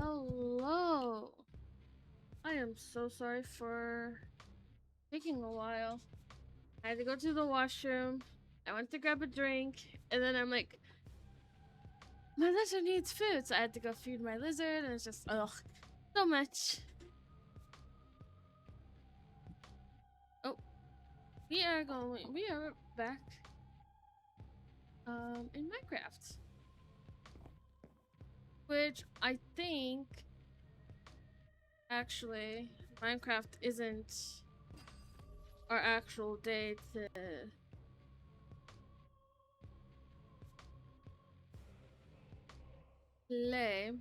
Hello. I am so sorry for taking a while. I had to go to the washroom. I went to grab a drink, and then I'm like, my lizard needs food, so I had to go feed my lizard, and it's just, ugh, so much. Oh, we are back, in Minecraft. Which I think, actually, Minecraft isn't our actual day to play.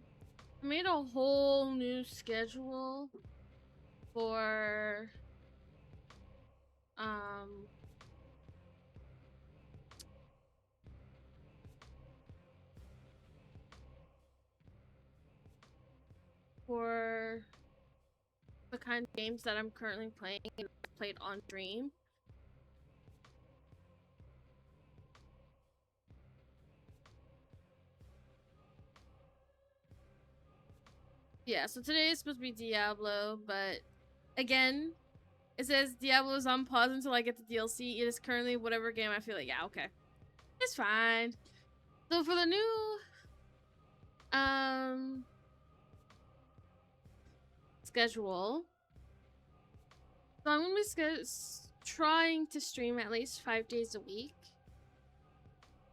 I made a whole new schedule for um for the kind of games that I'm currently playing and I've played on stream. Yeah, so today is supposed to be Diablo, but again, it says Diablo is on pause until I get the DLC. It is currently whatever game I feel like. Yeah, okay. It's fine. So for the new schedule, so I'm gonna be trying to stream at least 5 days a week.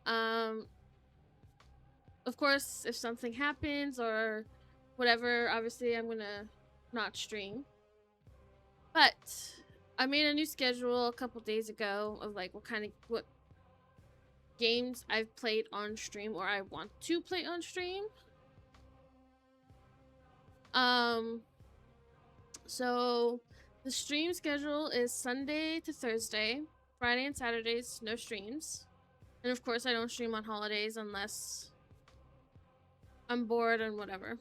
Of course, if something happens or whatever, obviously I'm gonna not stream. But I made a new schedule a couple days ago of like what games I've played on stream or I want to play on stream. So the stream schedule is Sunday to Thursday, Friday and Saturdays no streams. And of course I don't stream on holidays unless I'm bored and whatever.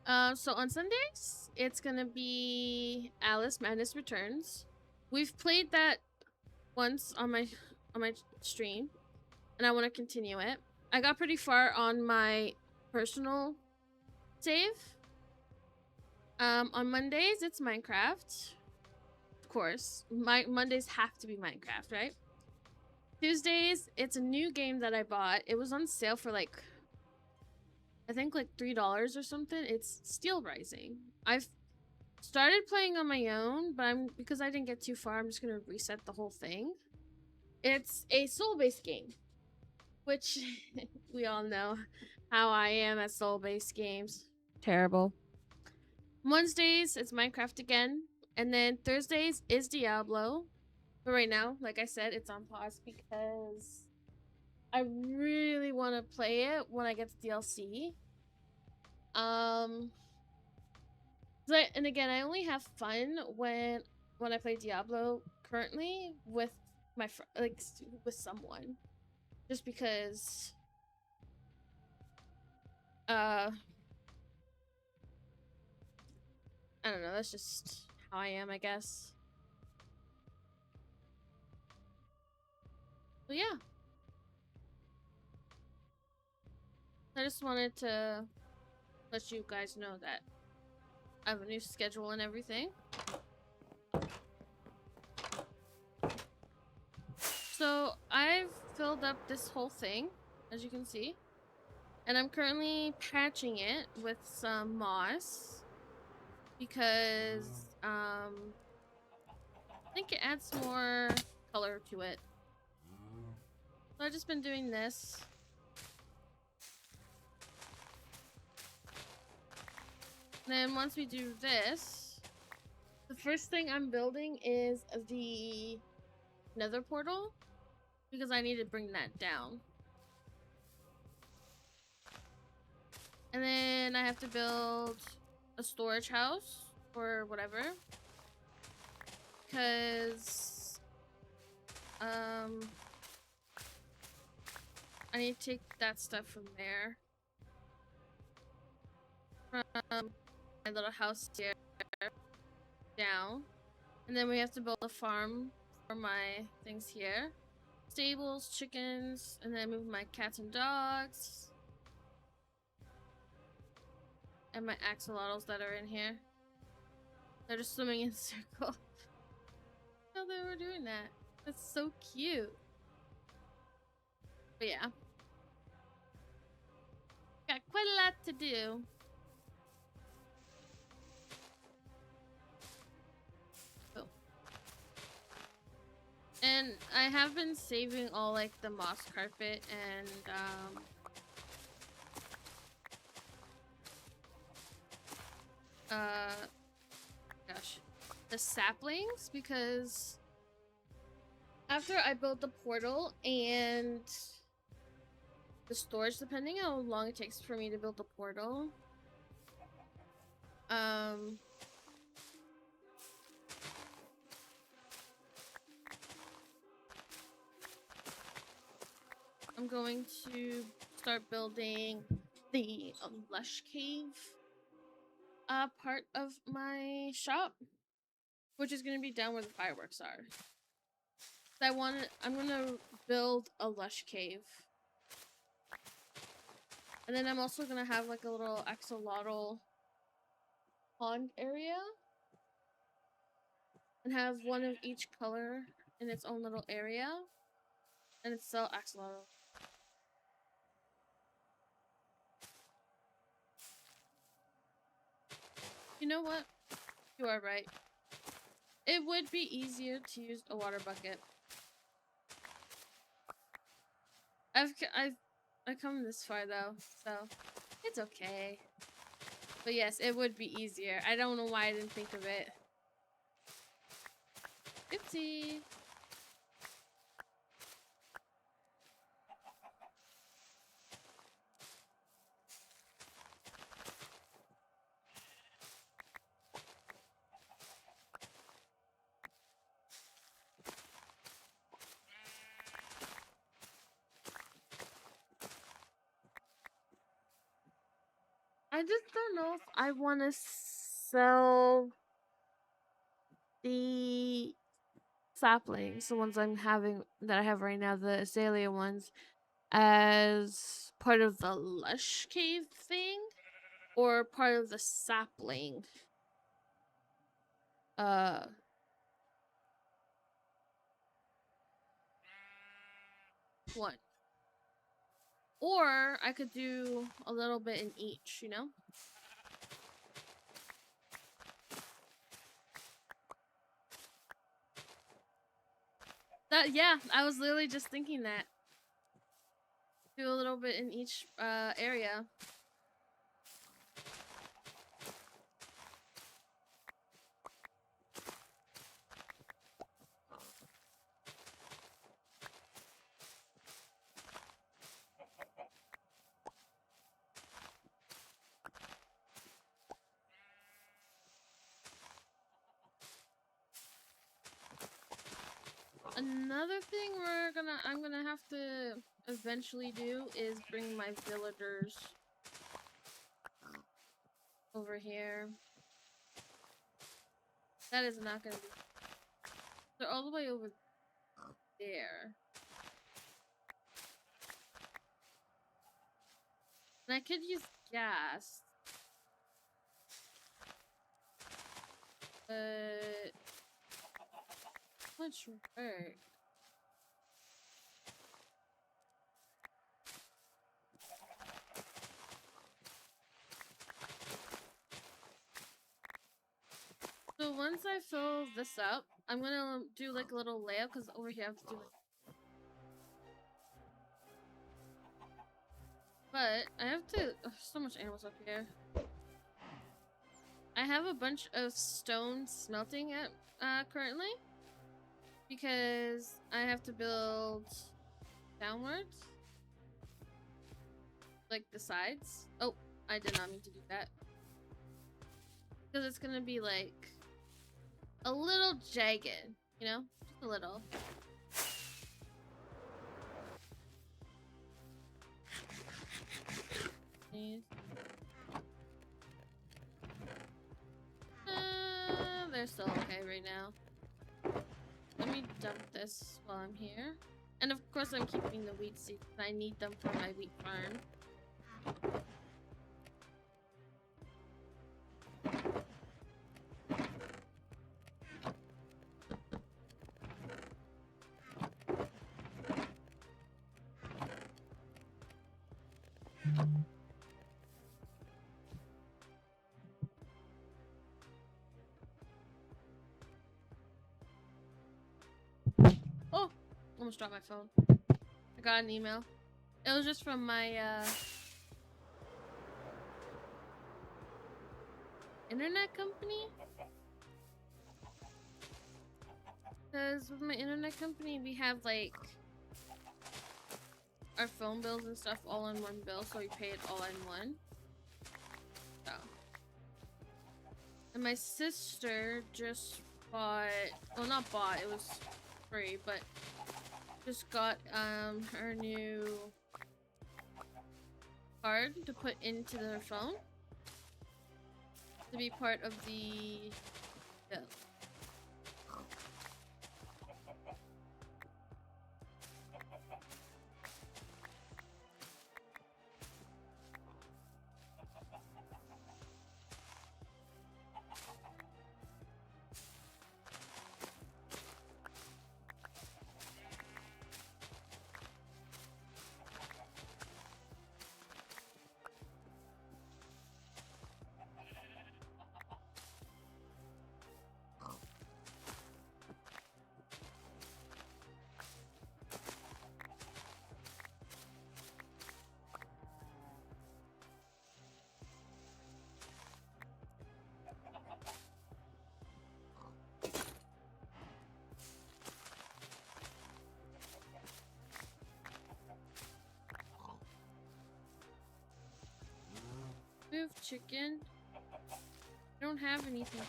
So on Sundays, it's gonna be Alice Madness Returns. We've played that once on my stream, and I want to continue it. I got pretty far on my personal save. On Mondays, it's Minecraft. Of course, Mondays have to be Minecraft, right? Tuesdays, it's a new game that I bought. It was on sale for like, I think like $3 or something. It's Steel Rising. I've started playing on my own, but because I didn't get too far, I'm just gonna reset the whole thing. It's a soul-based game, which we all know how I am at soul-based games. Terrible. Wednesdays, it's Minecraft again, and then Thursdays is Diablo. But right now, like I said, it's on pause because I really want to play it when I get the DLC. And again, I only have fun when I play Diablo currently with my with someone, just because I don't know, that's just how I am, I guess. But yeah, I just wanted to let you guys know that I have a new schedule and everything. So I've filled up this whole thing, as you can see, and I'm currently patching it with some moss because I think it adds more color to it. So I've just been doing this. And then once we do this, the first thing I'm building is the nether portal, because I need to bring that down. And then I have to build a storage house or whatever, because I need to take that stuff from there, from my little house here down. And then we have to build a farm for my things here, stables, chickens, and then move my cats and dogs. and my axolotls that are in here. They're just swimming in a circle. How they were doing that. That's so cute. But yeah. Got quite a lot to do. Oh. And I have been saving all like the moss carpet and gosh, the saplings, because after I built the portal and the storage, depending on how long it takes for me to build the portal, I'm going to start building the lush cave part of my shop, which is going to be down where the fireworks are. I'm gonna build a lush cave, and then I'm also gonna have like a little axolotl pond area, and have one of each color in its own little area, and it's still axolotl. You know what? You are right. It would be easier to use a water bucket. I've come this far though, so it's okay. But yes, it would be easier. I don't know why I didn't think of it. Oopsie. I just don't know if I want to sell the saplings, the ones that I have right now, the azalea ones, as part of the lush cave thing, or part of the sapling one. Or I could do a little bit in each, you know? Yeah, I was literally just thinking that. Do a little bit in each area. Another thing I'm gonna have to eventually do is bring my villagers over here. That is not gonna be. They're all the way over there. And I could use gas. But much work. So once I fill this up, I'm gonna do like a little layout, because over here I have to do like. But I have to. Oh, so much animals up here. I have a bunch of stone smelting at currently, because I have to build downwards, like the sides. Oh, I did not mean to do that, because it's gonna be like a little jagged, you know, just a little. They're still okay right now. Let me dump this while I'm here. And of course I'm keeping the wheat seeds. I need them for my wheat farm. Almost dropped my phone. I got an email. It was just from my internet company. Because with my internet company, we have like our phone bills and stuff all in one bill, so we pay it all in one. So. And my sister just bought, well, not bought, it was free, but just got her new card to put into their phone to be part of the bill. Move, chicken. I don't have anything.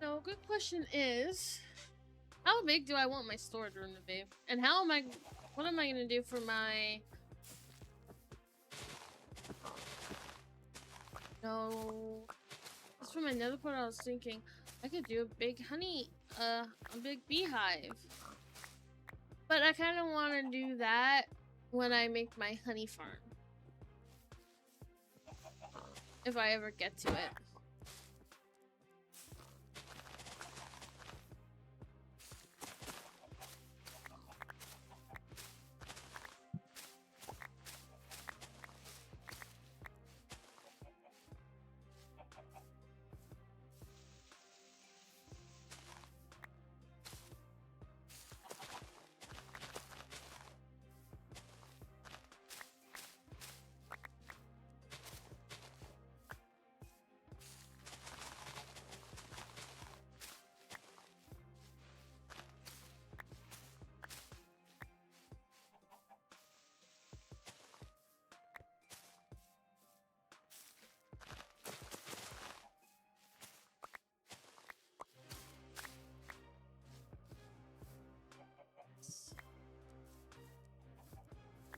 So, good question is, how big do I want my storage room to be? And what am I gonna do for my... No... That's for my nether part. I was thinking I could do a big a big beehive. But I kind of want to do that when I make my honey farm. If I ever get to it.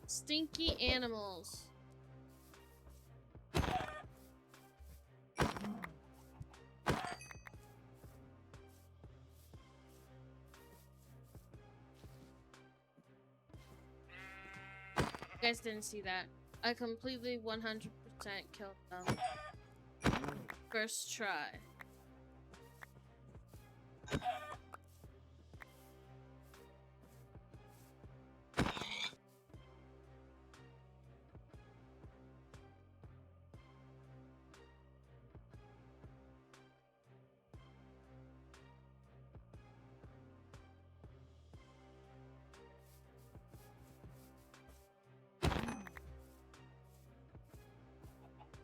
Stinky animals. You guys didn't see that. I completely 100% killed them. First try.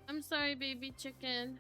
I'm sorry, baby chicken.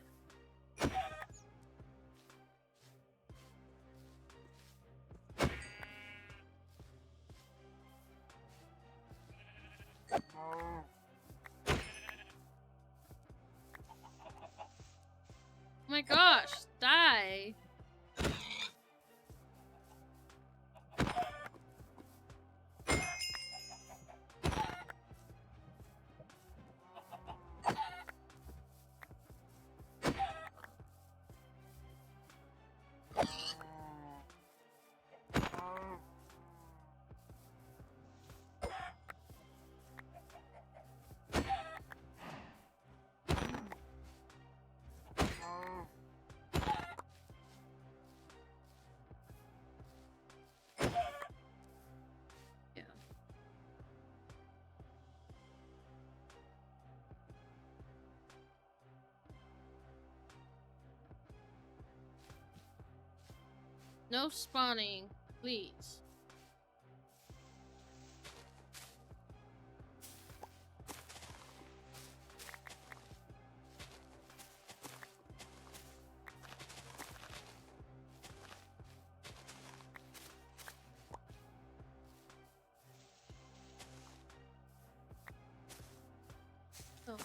No spawning, please. Oh.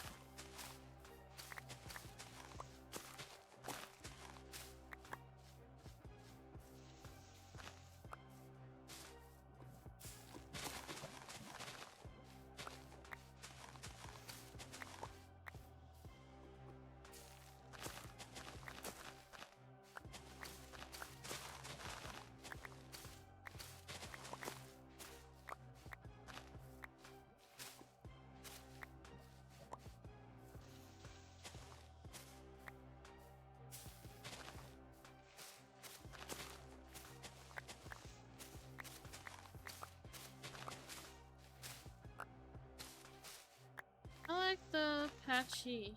I like the patchiness.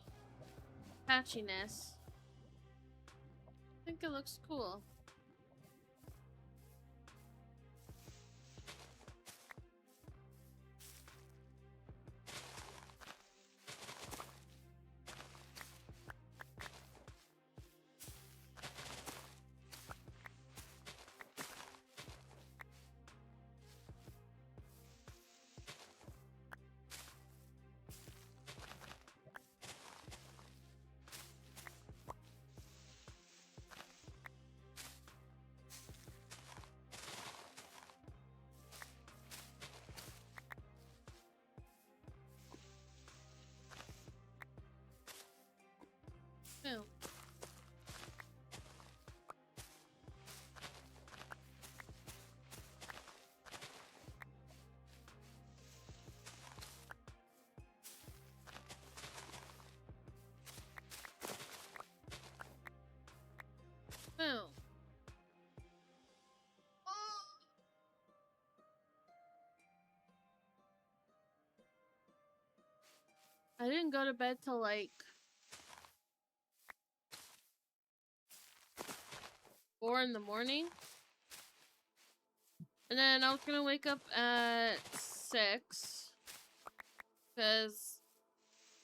I think it looks cool. Boom. Boom. I didn't go to bed till like 4 in the morning. And then I was gonna wake up at 6 because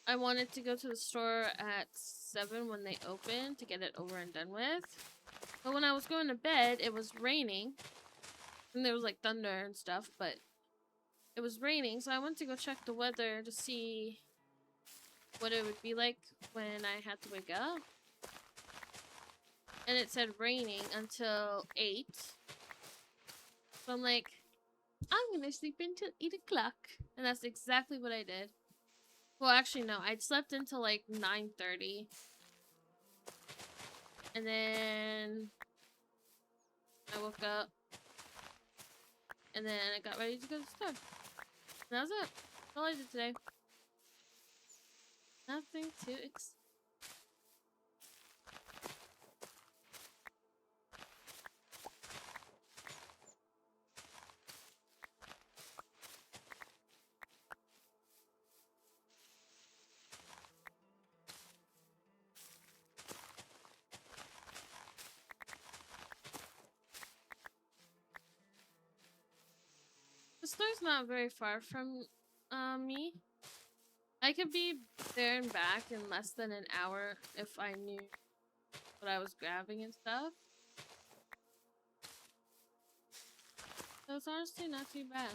I wanted to go to the store at 7 when they open to get it over and done with. But when I was going to bed, it was raining. And there was like thunder and stuff, but it was raining, so I went to go check the weather to see what it would be like when I had to wake up. And it said raining until 8. So I'm like, I'm gonna sleep until 8 o'clock. And that's exactly what I did. Well, actually, no. I'd slept until like 9:30. And then I woke up. And then I got ready to go to the store. And that was it. That's all I did today. Nothing too exciting. The store's not very far from me. I could be there and back in less than an hour if I knew what I was grabbing and stuff. So it's honestly not too bad.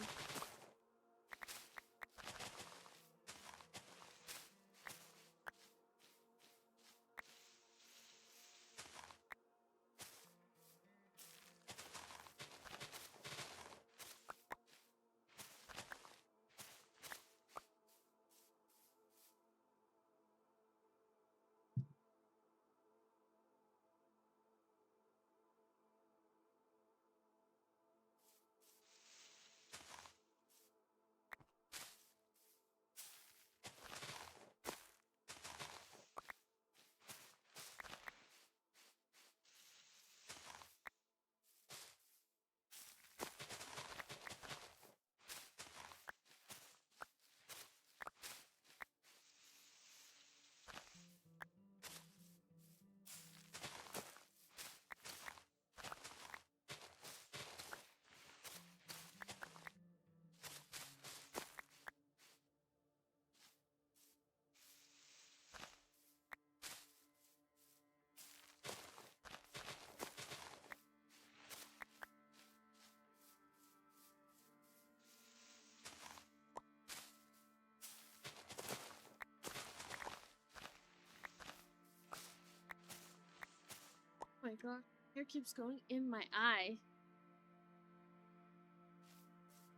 my god. Hair keeps going in my eye.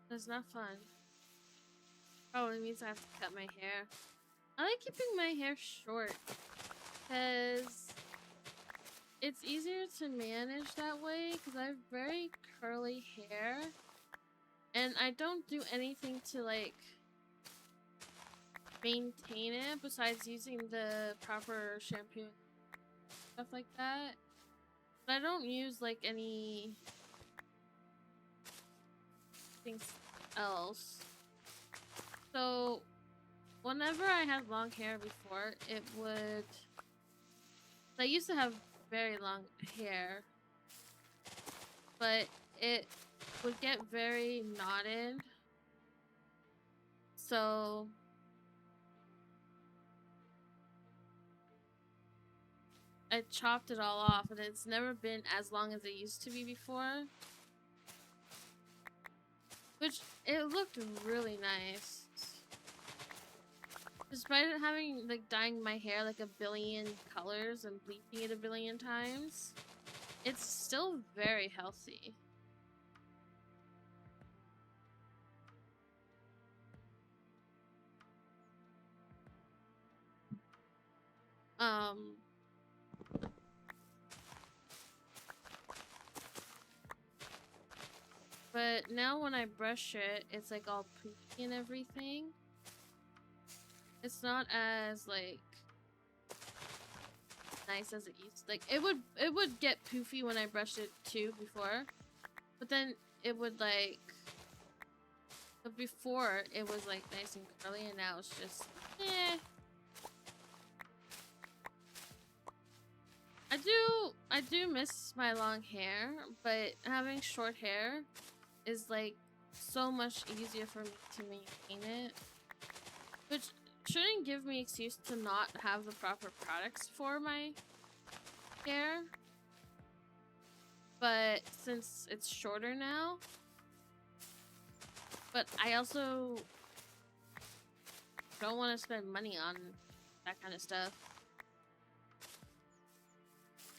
That's not fun. Probably means I have to cut my hair. I like keeping my hair short because it's easier to manage that way because I have very curly hair and I don't do anything to like maintain it besides using the proper shampoo and stuff like that. But I don't use like any things else. So whenever I had long hair before, it would... I used to have very long hair, but it would get very knotted. So I chopped it all off, and it's never been as long as it used to be before. Which, it looked really nice. Despite it having, like, dyeing my hair like a billion colors and bleaching it a billion times, it's still very healthy. But now when I brush it, it's like all poofy and everything. It's not as like nice as it used to. Like it would get poofy when I brushed it too before. But then it would like, but before it was like nice and curly and now it's just eh. I do miss my long hair, but having short hair is like so much easier for me to maintain it, which shouldn't give me excuse to not have the proper products for my hair. But since it's shorter now, but I also don't want to spend money on that kind of stuff.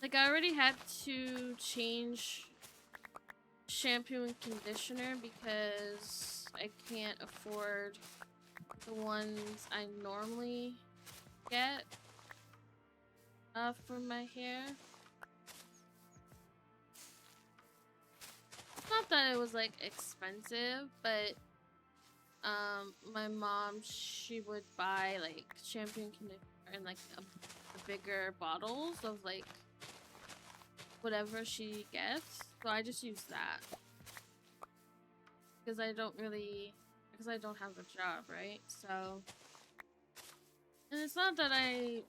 Like I already had to change shampoo and conditioner because I can't afford the ones I normally get for my hair. Not that it was like expensive, but my mom, she would buy like shampoo and conditioner in like the bigger bottles of like whatever she gets, so I just use that because I don't have a job, right? So, and it's not that I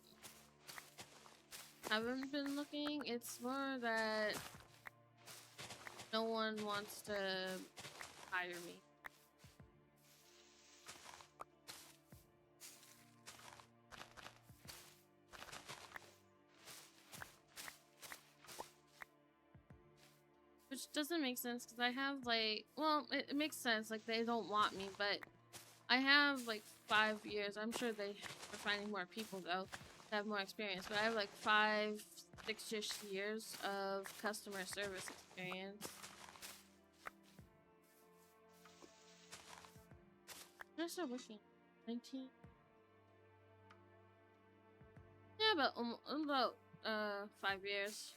haven't been looking, it's more that no one wants to hire me. Which doesn't make sense because I have like, well, it makes sense, like they don't want me, but I have like 5 years. I'm sure they are finding more people though that have more experience, but I have like 5, 6-ish years of customer service experience. When did I start working? 19? Yeah, about 5 years.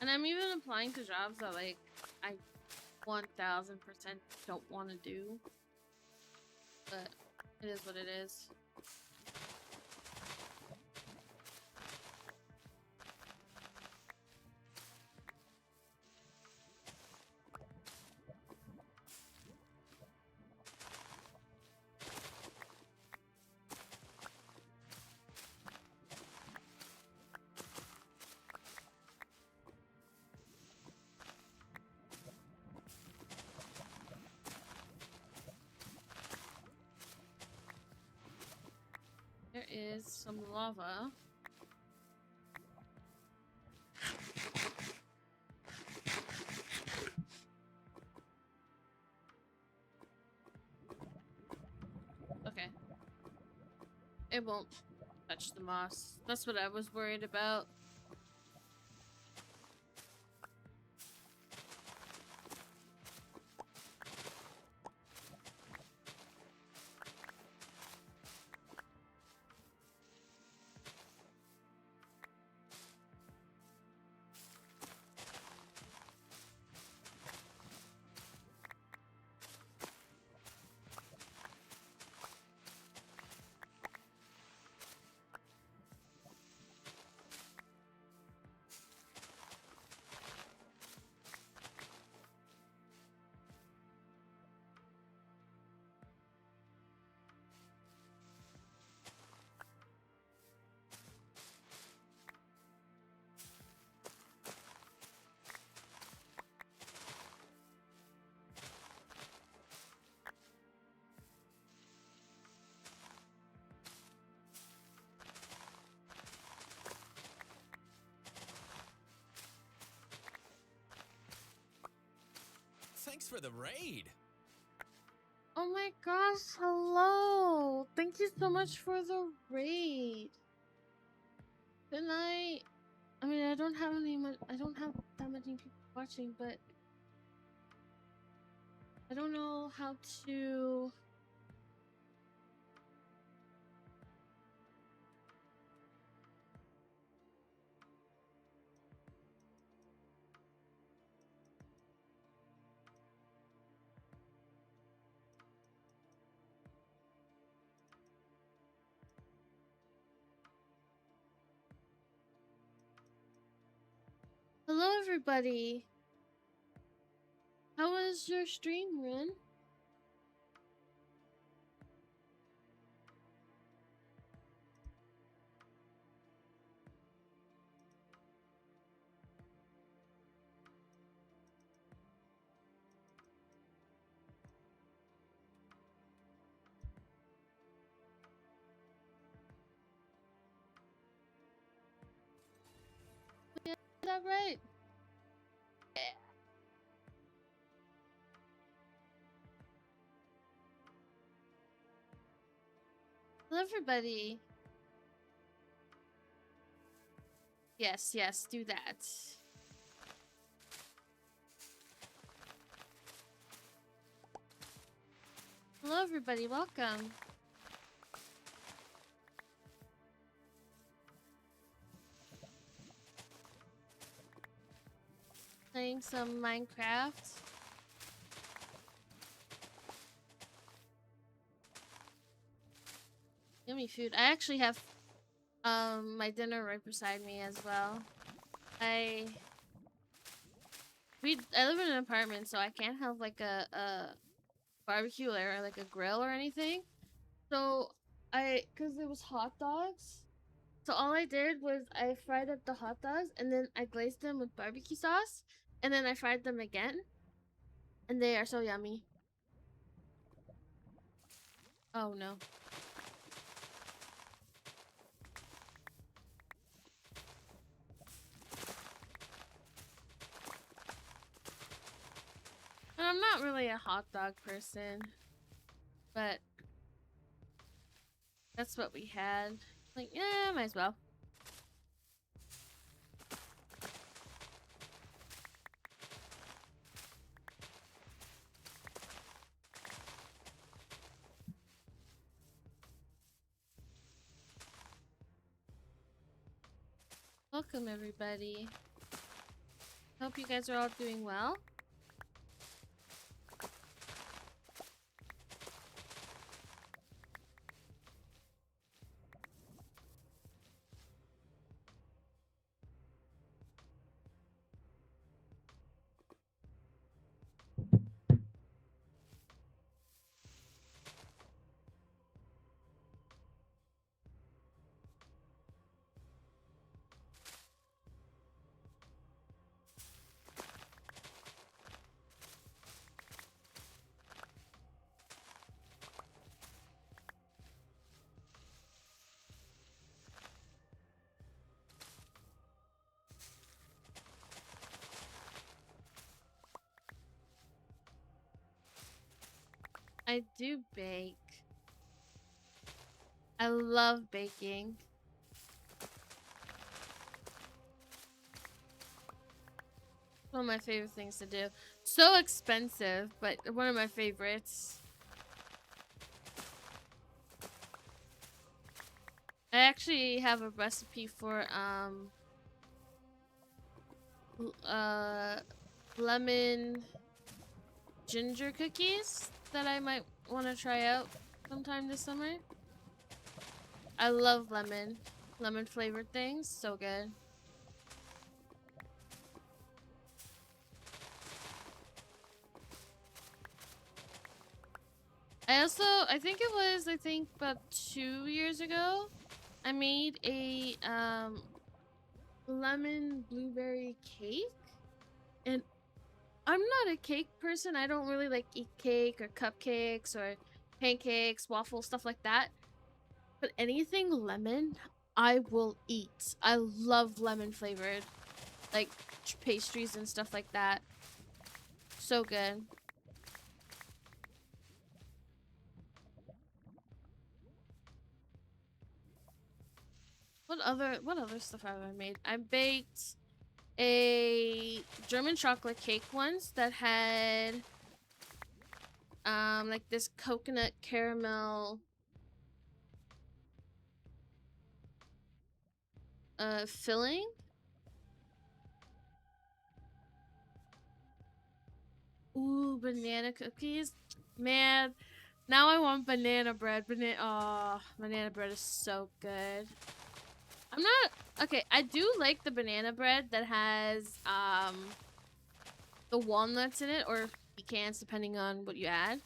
And I'm even applying to jobs that like I 1000% don't want to do, but it is what it is. There is some lava. Okay. It won't touch the moss. That's what I was worried about. Thanks for the raid. Oh my gosh, hello. Thank you so much for the raid. Good night. I mean, I don't have that many people watching, but I don't know how to. Hello, everybody. How was your stream, Rin? Yeah, is that right? Hello, everybody. Yes, yes, do that. Hello, everybody. Welcome. Playing some Minecraft. Yummy food. I actually have my dinner right beside me as well. I live in an apartment, so I can't have like a barbecue or like a grill or anything. So cause it was hot dogs. So all I did was I fried up the hot dogs and then I glazed them with barbecue sauce and then I fried them again. And they are so yummy. Oh no. And I'm not really a hot dog person, but that's what we had. Like, yeah, might as well. Welcome, everybody. Hope you guys are all doing well. I do bake. I love baking. One of my favorite things to do. So expensive, but one of my favorites. I actually have a recipe for lemon ginger cookies that I might want to try out sometime this summer. I love lemon flavored things, so good. I think it was, about 2 years ago, I made a lemon blueberry cake. And I'm not a cake person. I don't really like eat cake or cupcakes or pancakes, waffles, stuff like that. But anything lemon, I will eat. I love lemon flavored, like pastries and stuff like that. So good. What other stuff have I made? I baked a German chocolate cake once that had like this coconut caramel filling. Ooh, banana cookies. Man, now I want banana bread. Banana bread is so good. I'm not okay, I do like the banana bread that has the walnuts in it, or pecans depending on what you add.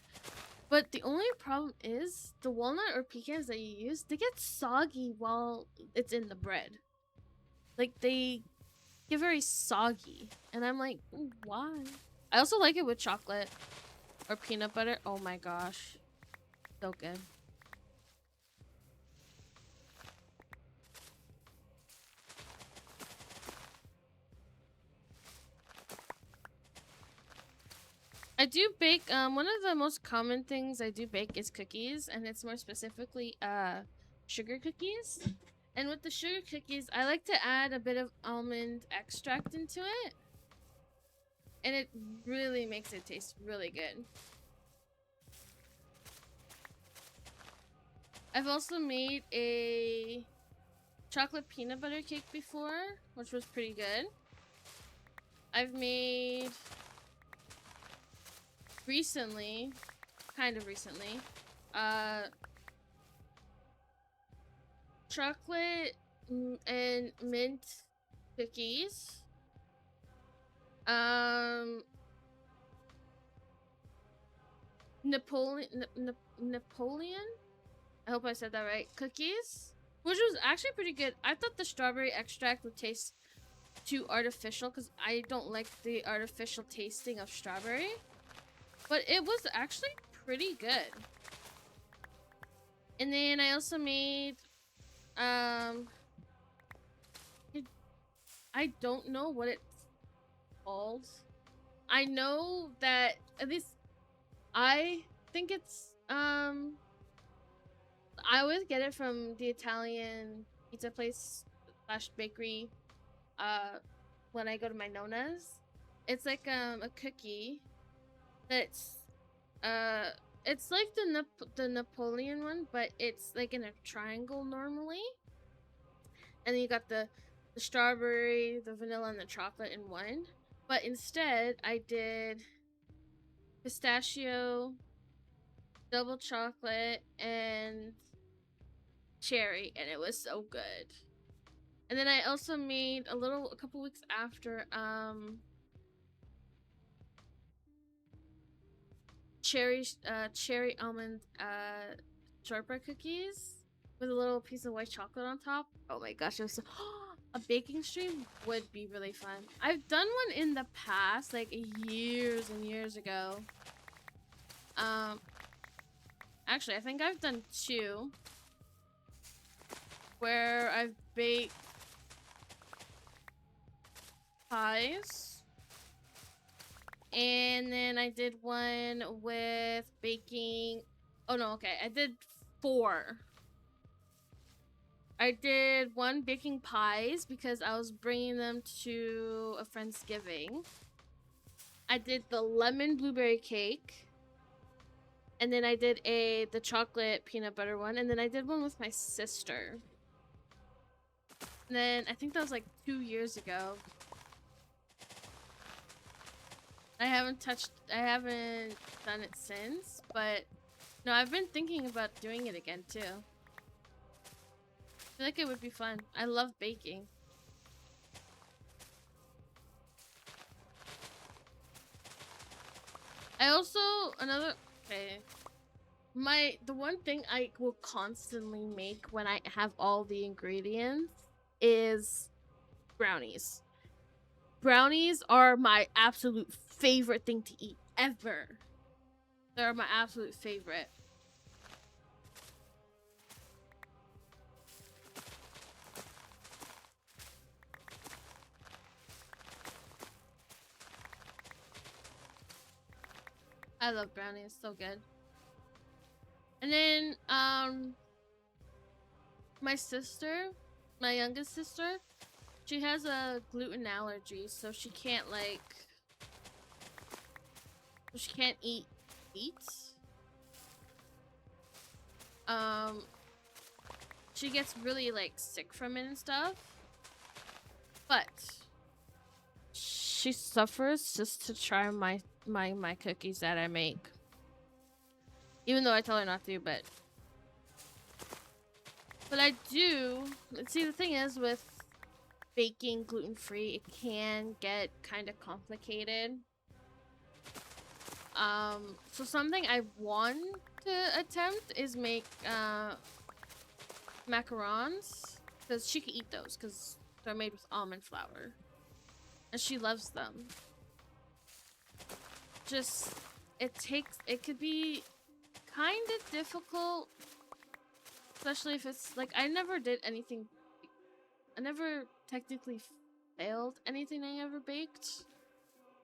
But the only problem is the walnut or pecans that you use, they get soggy while it's in the bread. Like they get very soggy, and I'm like, why? I also like it with chocolate or peanut butter. Oh my gosh, so good. I do bake, one of the most common things I do bake is cookies, and it's more specifically sugar cookies. And with the sugar cookies, I like to add a bit of almond extract into it, and it really makes it taste really good. I've also made a chocolate peanut butter cake before, which was pretty good. I've made recently, kind of recently, chocolate and mint cookies. Napoleon, I hope I said that right, cookies, which was actually pretty good. I thought the strawberry extract would taste too artificial because I don't like the artificial tasting of strawberry, but it was actually pretty good. And then I also made I don't know what it's called. I know that at least I think it's I always get it from the Italian pizza place slash bakery when I go to my nona's. It's like a cookie that's it's like the Napoleon one, but it's like in a triangle normally. And then you got the strawberry, the vanilla, and the chocolate in one. But instead, I did pistachio, double chocolate, and cherry, and it was so good. And then I also made a couple weeks after, cherry almond, shortbread cookies with a little piece of white chocolate on top. Oh my gosh, it was so a baking stream would be really fun. I've done one in the past, like years and years ago. Actually, I think I've done two where I've baked pies, and then I did one with baking. Oh no, okay, I did 4. I did 1 baking pies because I was bringing them to a Friendsgiving. I did the lemon blueberry cake. And then I did the chocolate peanut butter one. And then I did one with my sister. And then I think that was like 2 years ago. I haven't done it since, but no, I've been thinking about doing it again too. I feel like it would be fun. I love baking. I also, the one thing I will constantly make when I have all the ingredients is brownies. Brownies are my absolute favorite thing to eat ever. They're my absolute favorite. I love brownies, so good. And then my sister, my youngest sister, she has a gluten allergy, so she can't eat wheat. She gets really sick from it and stuff. But she suffers just to try my cookies that I make. Even though I tell her not to, but I do. See, the thing is with baking gluten-free, it can get kind of complicated. So something I want to attempt is make macarons, because she can eat those because they're made with almond flour and she loves them. Just it could be kind of difficult, especially if it's I never technically failed anything I ever baked,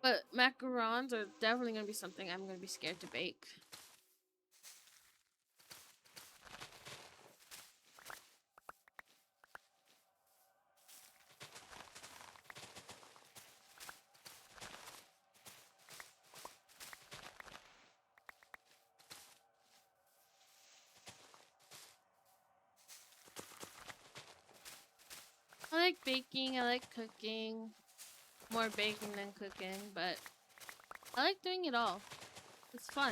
but macarons are definitely gonna be something I'm gonna be scared to bake. I like baking, I like cooking. More baking than cooking, but I like doing it all. It's fun.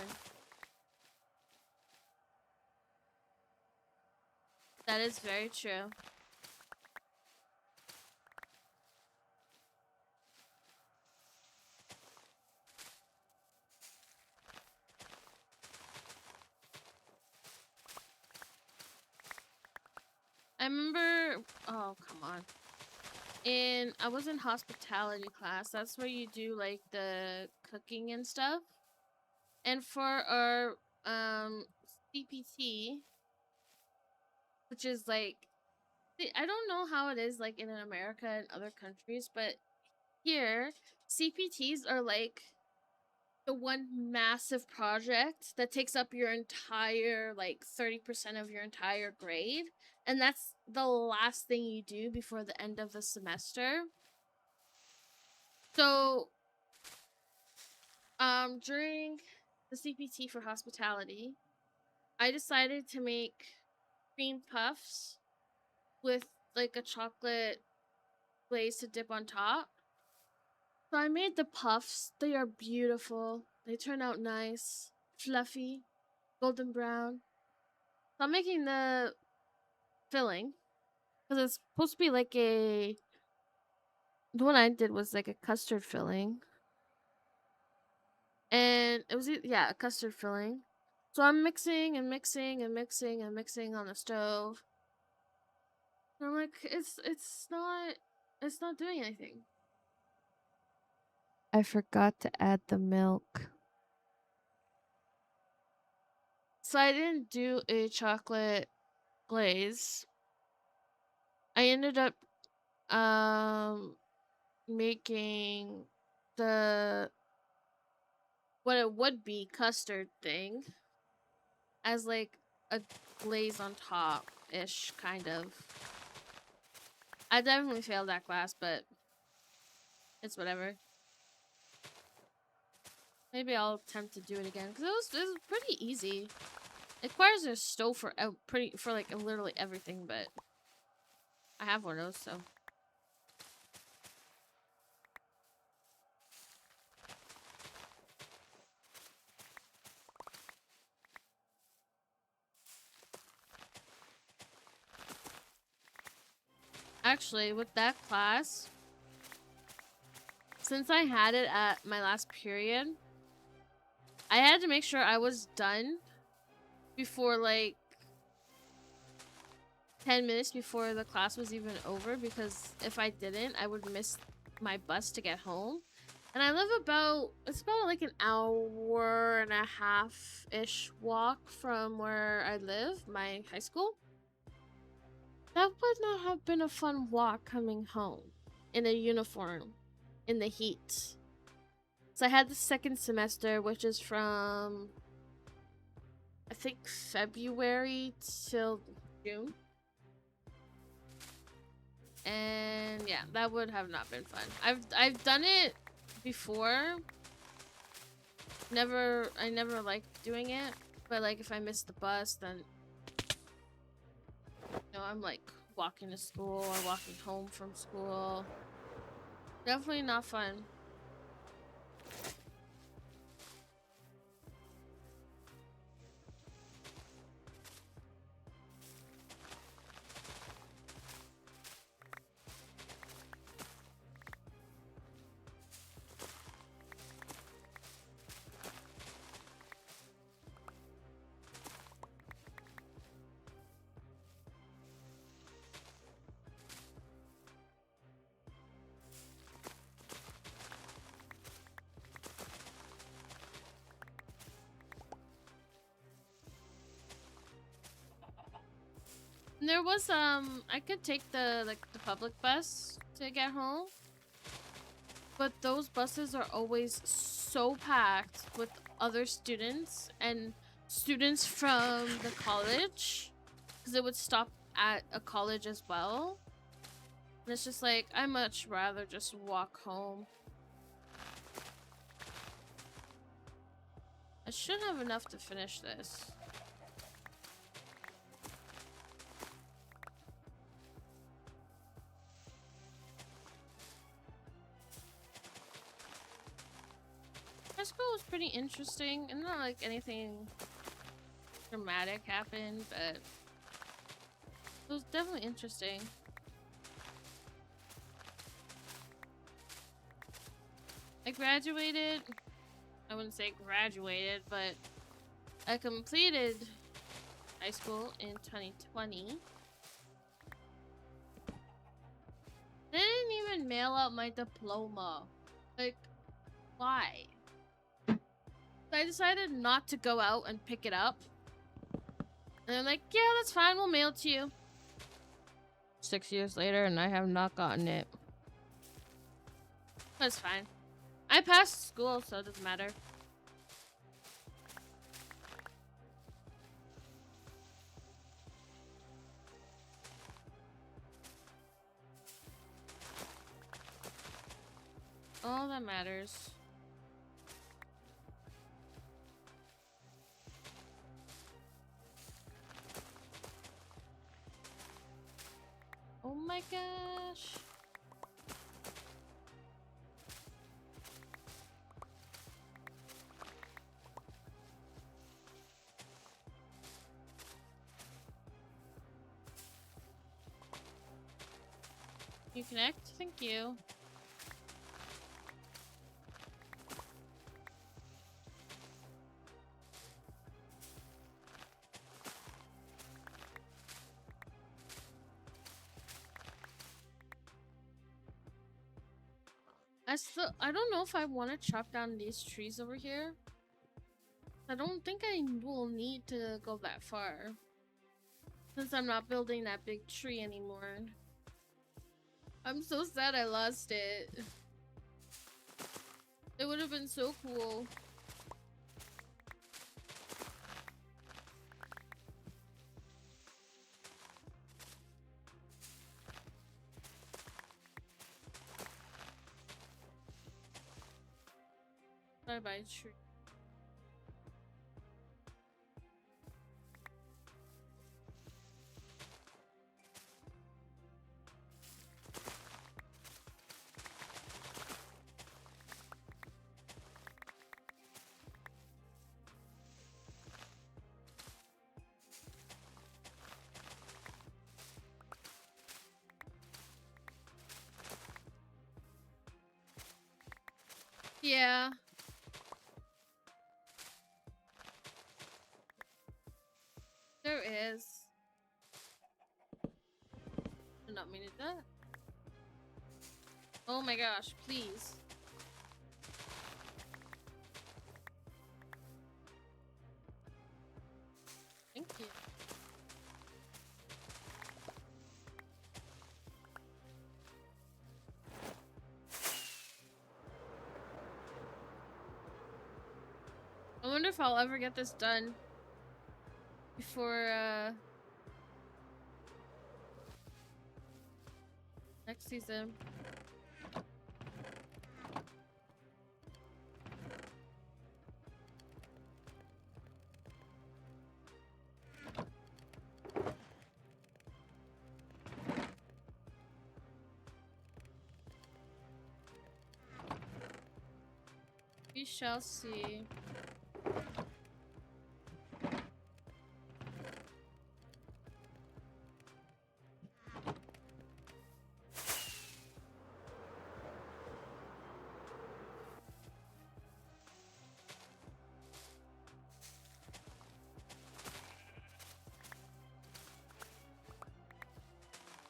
That is very true. I remember, oh, come on. I was in hospitality class. That's where you do the cooking and stuff. And for our CPT, which is I don't know how it is in America and other countries, but here CPTs are the one massive project that takes up your entire 30% of your entire grade, and that's the last thing you do before the end of the semester. So during the CPT for hospitality, I decided to make cream puffs with a chocolate glaze to dip on top. So I made the puffs. They are beautiful. They turn out nice, fluffy, golden brown. So I'm making the filling because it's supposed to be the one I did was a custard filling, and it was a custard filling. So I'm mixing and mixing and mixing and mixing on the stove. And I'm it's not doing anything. I forgot to add the milk. So I didn't do a chocolate glaze. I ended up making what it would be custard thing as a glaze on top ish, kind of. I definitely failed that class, but it's whatever. Maybe I'll attempt to do it again because it was pretty easy. It requires a stove for like literally everything, but I have one of those, so. Actually, with that class, since I had it at my last period, I had to make sure I was done before like 10 minutes before the class was even over, because if I didn't, I would miss my bus to get home. And I live it's about like an hour and a half-ish walk from where I live, my high school. That would not have been a fun walk coming home in a uniform in the heat. So I had the second semester, which is from I think February till June. And yeah, that would have not been fun. I've done it before. I never liked doing it, but like if I miss the bus, then I'm like walking to school or walking home from school. Definitely not fun. And there was I could take the public bus to get home. But those buses are always so packed with other students and students from the college, because it would stop at a college as well. And it's just like, I much rather just walk home. I should have enough to finish this. High school was pretty interesting, and not like anything dramatic happened, but it was definitely interesting. I graduated. I wouldn't say graduated, but I completed high school in 2020. They didn't even mail out my diploma. Like, why? So I decided not to go out and pick it up. And they're like, yeah, that's fine, we'll mail it to you. 6 years later, and I have not gotten it. That's fine. I passed school, so it doesn't matter. All that matters. Oh my gosh. You connect? Thank you. I don't know if I want to chop down these trees over here. I don't think I will need to go that far, since I'm not building that big tree anymore. I'm so sad I lost it. It would have been so cool. Bye bye tree. Yeah. There is. Did not mean to do that. Oh my gosh, please. Thank you. I wonder if I'll ever get this done before next season. We shall see.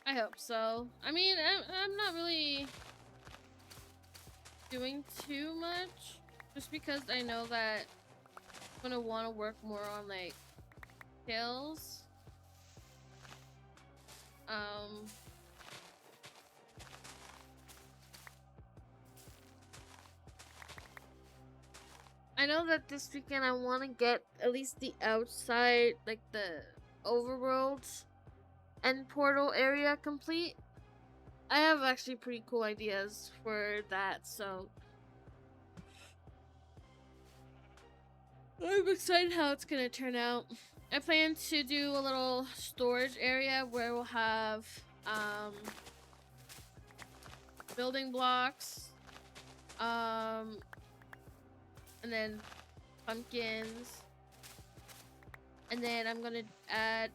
I hope so. I mean, I'm not really doing too much, just because I know that I'm gonna want to work more on like skills. I know that this weekend I want to get at least the outside, like the overworld and portal area complete. I have actually pretty cool ideas for that, so I'm excited how it's gonna turn out. I plan to do a little storage area where we'll have building blocks, and then pumpkins, and then I'm gonna add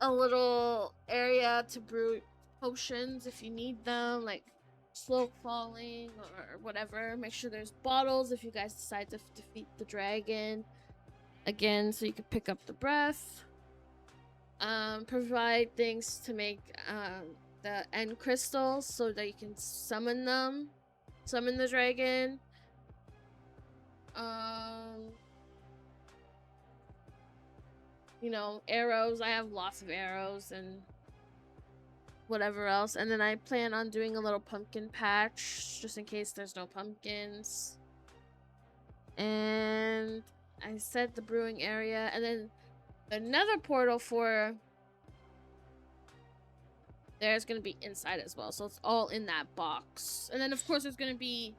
a little area to brew potions if you need them, like slow falling or whatever. Make sure there's bottles if you guys decide to defeat the dragon again, so you can pick up the breath. Provide things to make the end crystals so that you can summon the dragon. You know, arrows. I have lots of arrows and whatever else. And then I plan on doing a little pumpkin patch just in case there's no pumpkins. And I said the brewing area, and then another portal for there's gonna be inside as well, so it's all in that box. And then of course there's gonna be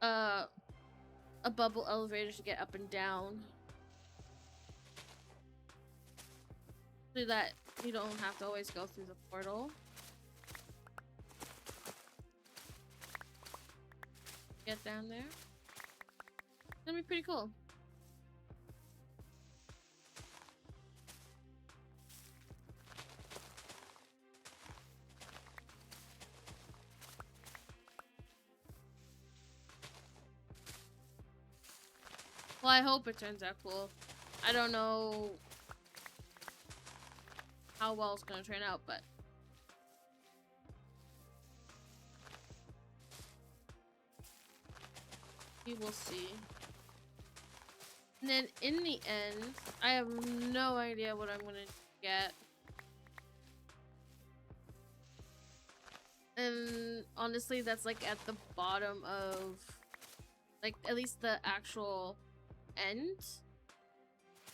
a bubble elevator to get up and down, so that you don't have to always go through the portal. Get down there. It's gonna be pretty cool. Well, I hope it turns out cool. I don't know how well it's gonna turn out, but we will see. And then in the end, I have no idea what I'm gonna get. And honestly, that's like at the bottom of, like, at least the actual end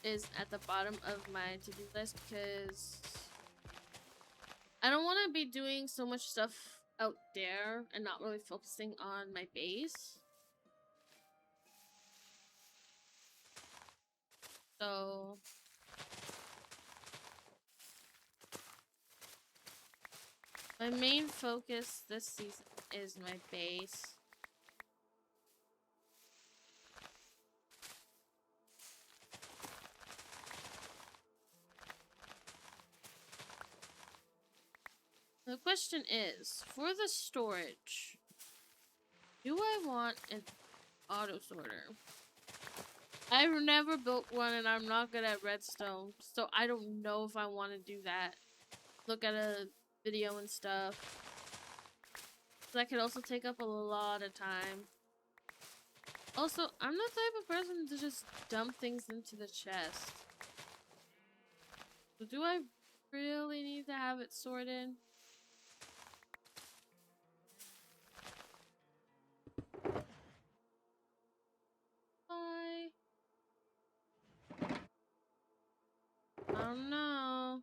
is at the bottom of my to-do list, because I don't want to be doing so much stuff out there and not really focusing on my base. So my main focus this season is my base. The question is, for the storage, Do I want an auto sorter? I've never built one and I'm not good at redstone, so I don't know if I want to do that. Look at a video and stuff. That could also take up a lot of time. Also, I'm the type of person to just dump things into the chest. So do I really need to have it sorted? I don't know.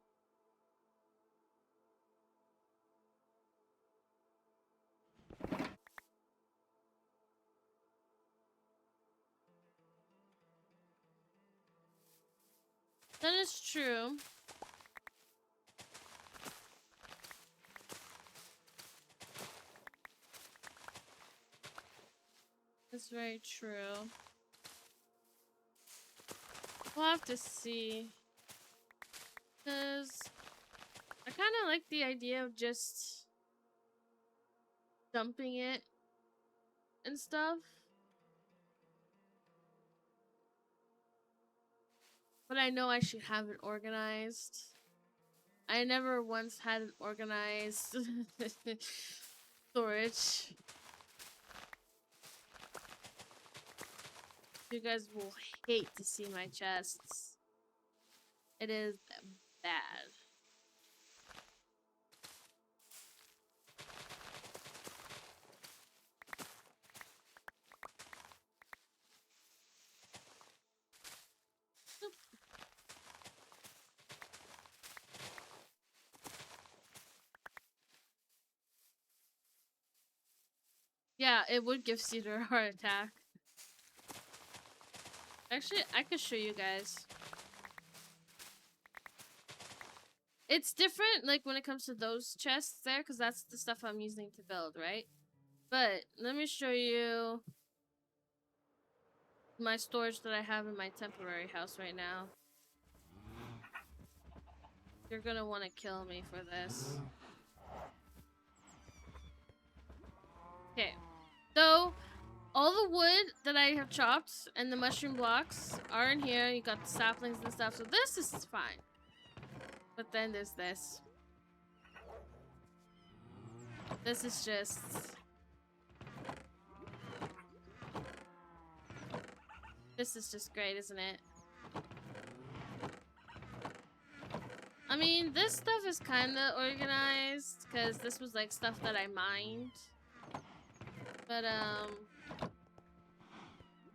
That is true. That's very true. We'll have to see. Because I kind of like the idea of just dumping it and stuff. But I know I should have it organized. I never once had an organized storage. You guys will hate to see my chests. It is bad. Yeah, it would give Cedar a heart attack. Actually, I could show you guys. It's different, like, when it comes to those chests there, because that's the stuff I'm using to build, right? But, let me show you my storage that I have in my temporary house right now. You're gonna want to kill me for this. Okay. So, all the wood that I have chopped and the mushroom blocks are in here. You got the saplings and stuff, so this is fine. But then there's this. This is just... This is just great, isn't it? I mean, this stuff is kind of organized, because this was, like, stuff that I mined. But,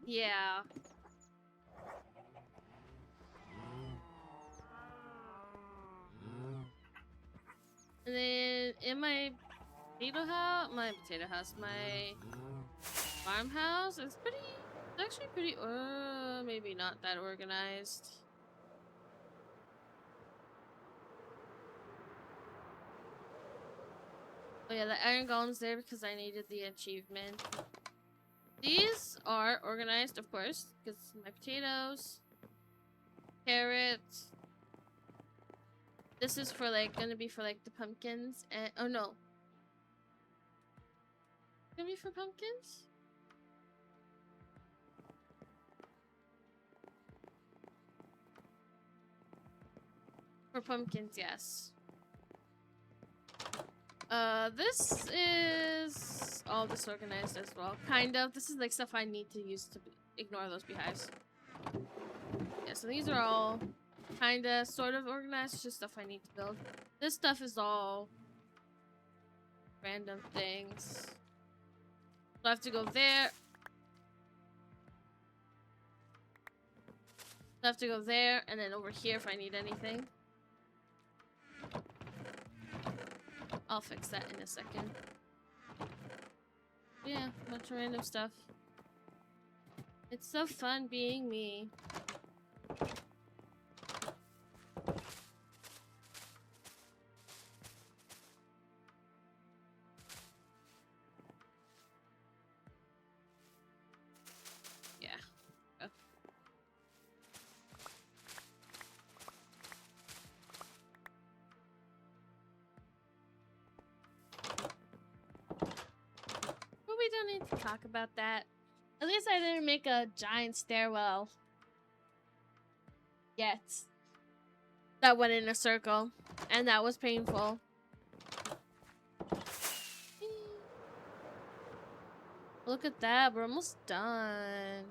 yeah. And then, in my my farmhouse, it's actually pretty, maybe not that organized. Oh yeah, the iron golem's there because I needed the achievement. These are organized, of course, because my potatoes, carrots. This is for, like, gonna be for, like, the pumpkins, and oh no, gonna be for pumpkins. For pumpkins, yes. This is all disorganized as well. Kind of. This is, like, stuff I need to use to ignore those beehives. Yeah, so these are all kinda, sort of organized. It's just stuff I need to build. This stuff is all random things. So I have to go there. So I have to go there, and then over here if I need anything. I'll fix that in a second. Yeah, bunch of random stuff. It's so fun being me. Yeah. Oh. What have we done need to talk about that. At least I didn't make a giant stairwell yet. That went in a circle, and that was painful. Look at that, we're almost done.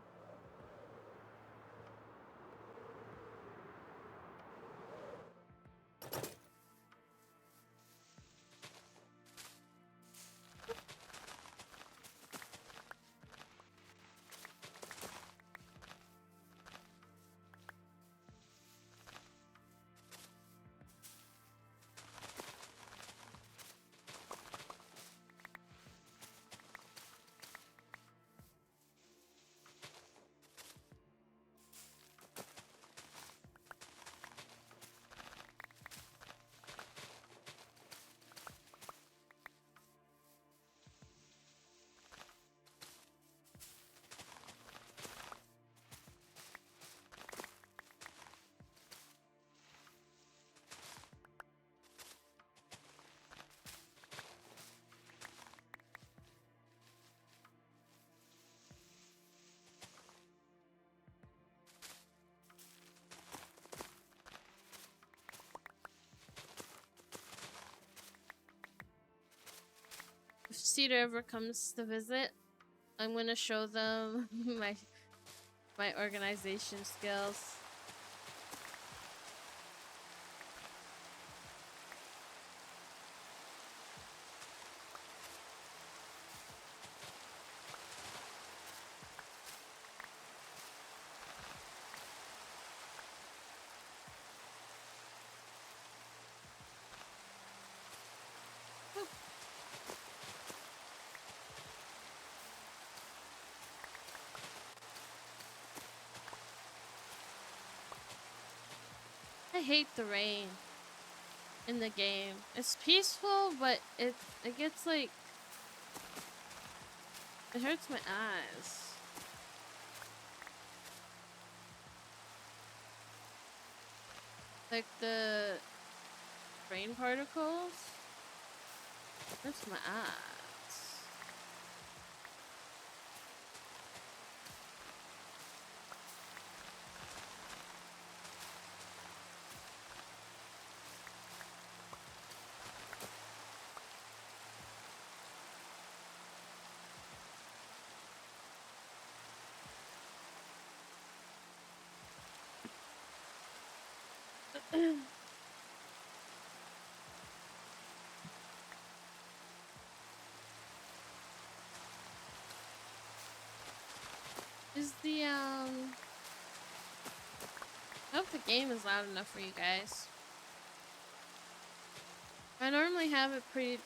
If Cedar ever comes to visit, I'm gonna show them my organization skills. I hate the rain in the game. It's peaceful, but it gets like, it hurts my eyes. Like the rain particles hurts my eyes. Is the I hope the game is loud enough for you guys. I normally have it pretty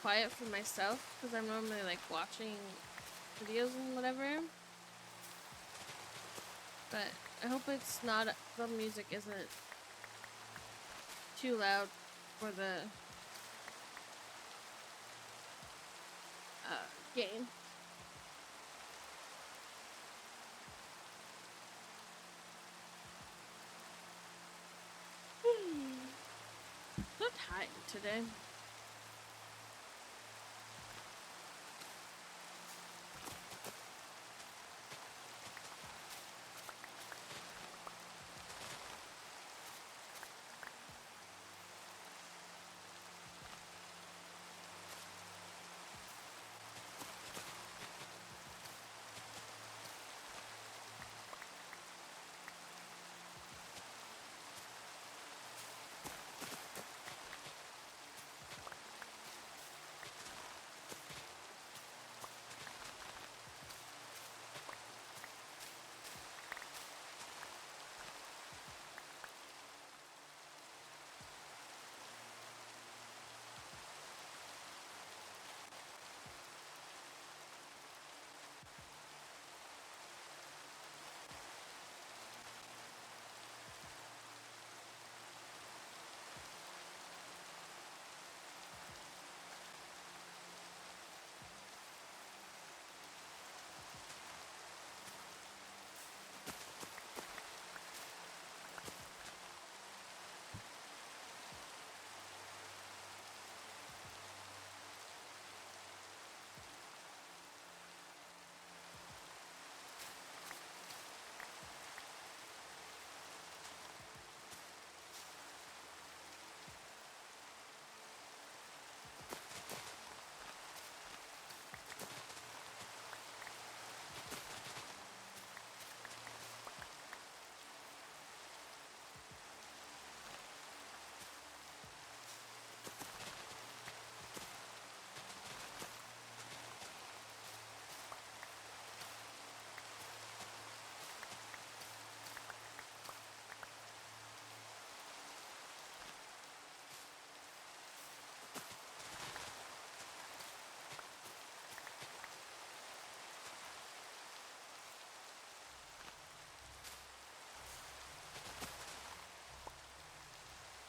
quiet for myself because I'm normally like watching videos and whatever. But I hope it's not, the music isn't too loud for the game. So tired today.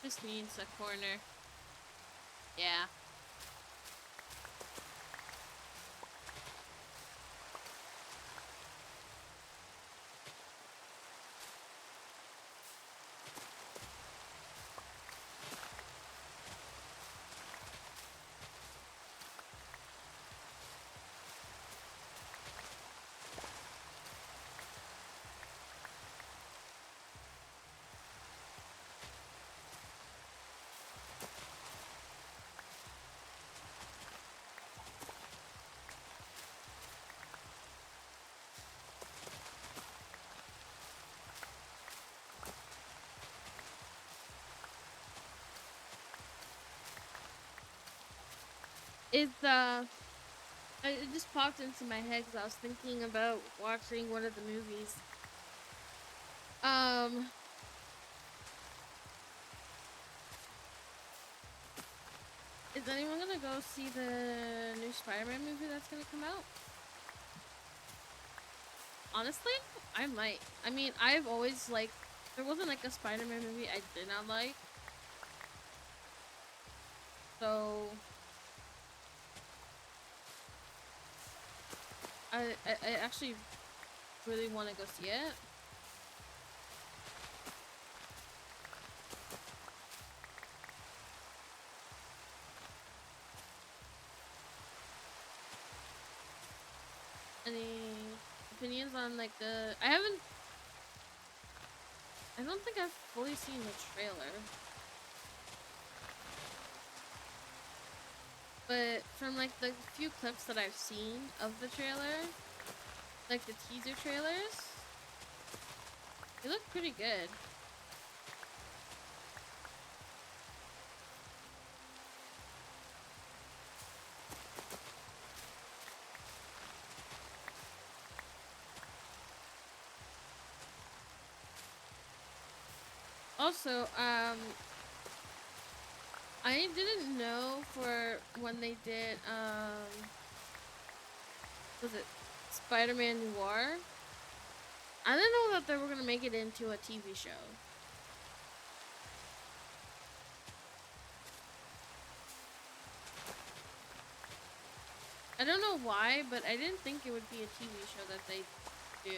Just needs a corner. Yeah. It's it just popped into my head because I was thinking about watching one of the movies. Um, is anyone gonna go see the new Spider-Man movie that's gonna come out? Honestly, I might. I mean, I've always liked. There wasn't like a Spider-Man movie I did not like. So I actually really want to go see it. Any opinions on like the? I don't think I've fully seen the trailer. But from like the few clips that I've seen of the trailer, like the teaser trailers, they look pretty good. Also, I didn't know for when they did, was it Spider-Man Noir? I didn't know that they were gonna make it into a TV show. I don't know why, but I didn't think it would be a TV show that they do.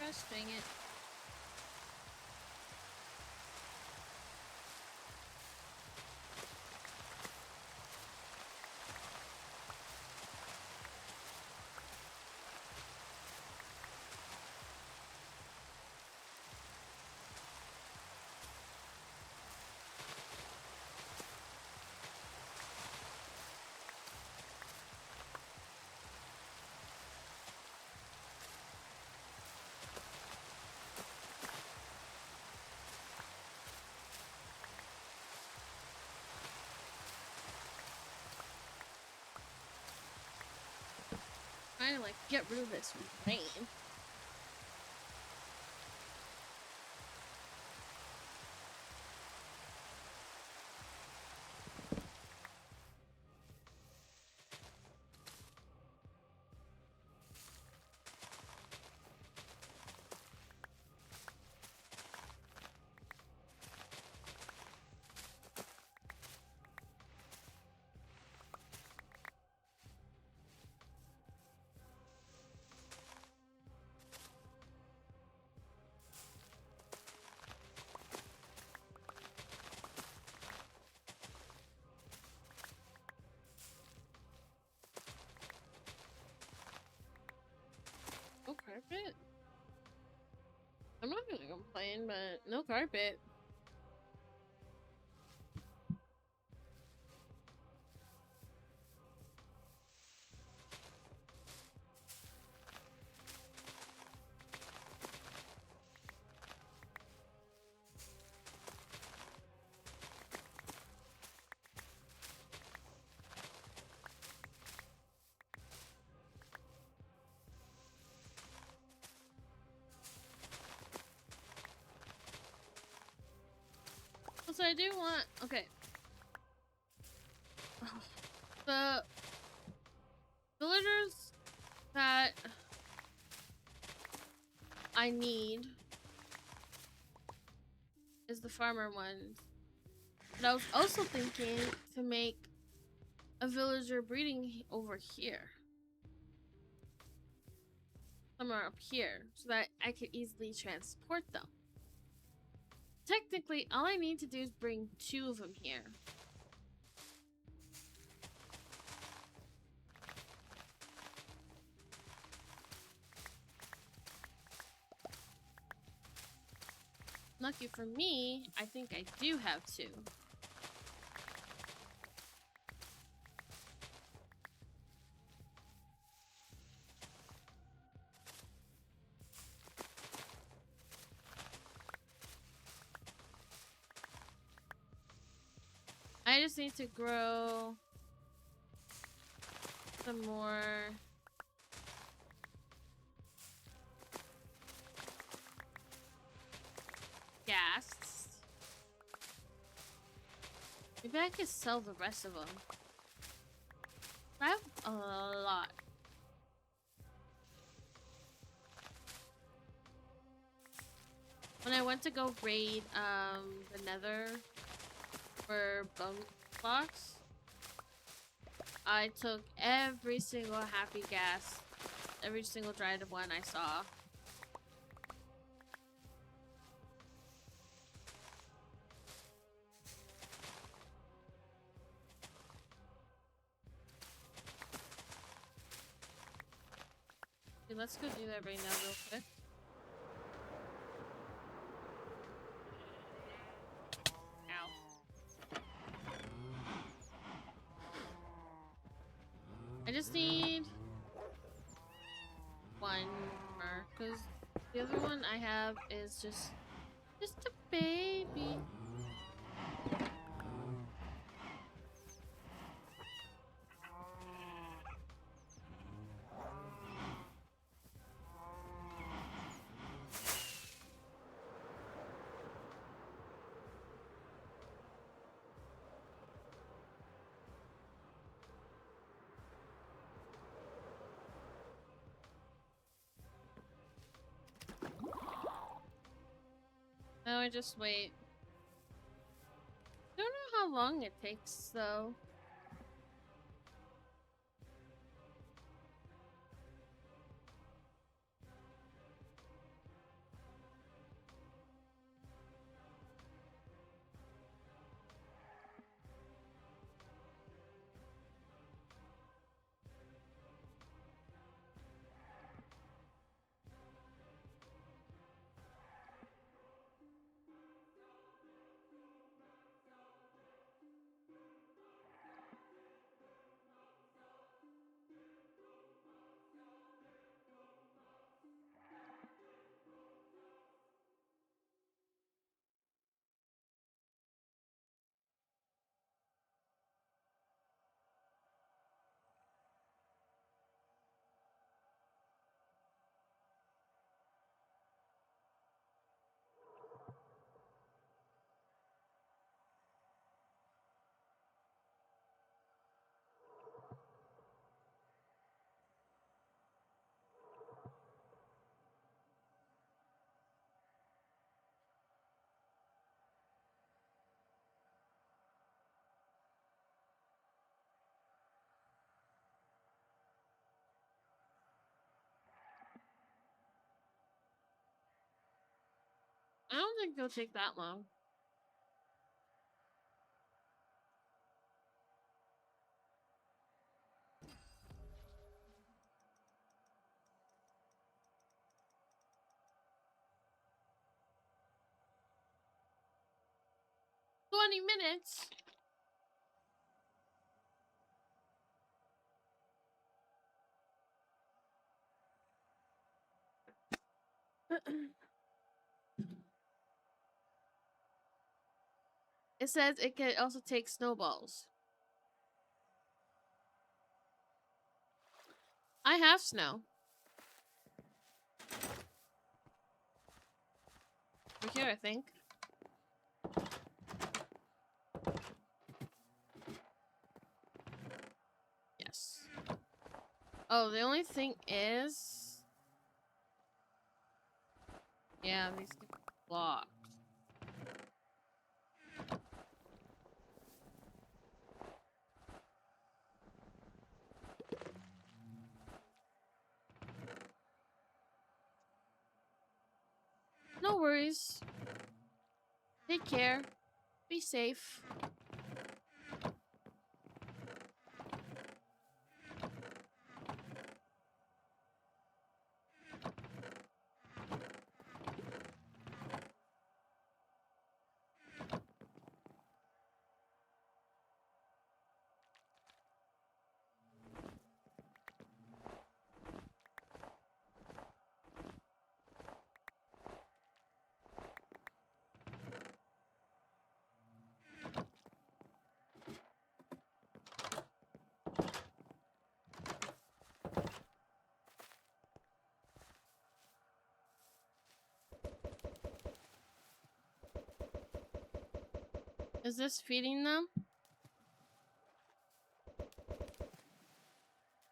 Gosh dang it. Trying to like get rid of this rain. I'm not gonna complain, but no carpet. So I do want, okay. The villagers that I need is the farmer ones. But I was also thinking to make a villager breeding over here. Somewhere up here, so that I could easily transport them. Technically, all I need to do is bring 2 of them here. Lucky for me, I think I do have 2. I just need to grow some more gas. Maybe I could sell the rest of them. I have a lot. When I went to go raid the nether for bone blocks, I took every single happy gas, every single dried one I saw. Okay, let's go do that right now real quick. Ow. I just need 1 more, because the other one I have is just a baby. Now I just wait. Don't know how long it takes though. I don't think it'll take that long. 20 minutes. It says it can also take snowballs. I have snow. Over here, I think. Yes. Oh, the only thing is... Yeah, these get blocked. No worries. Take care. Be safe. Is this feeding them?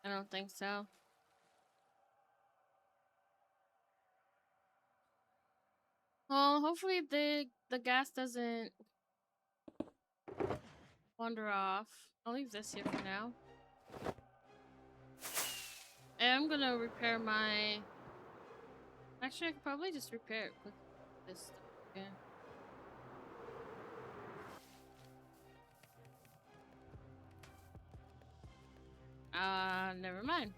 I don't think so. Well, hopefully the gas doesn't wander off. I'll leave this here for now. And I'm gonna repair my... Actually, I could probably just repair it with this stuff. Yeah. Never mind.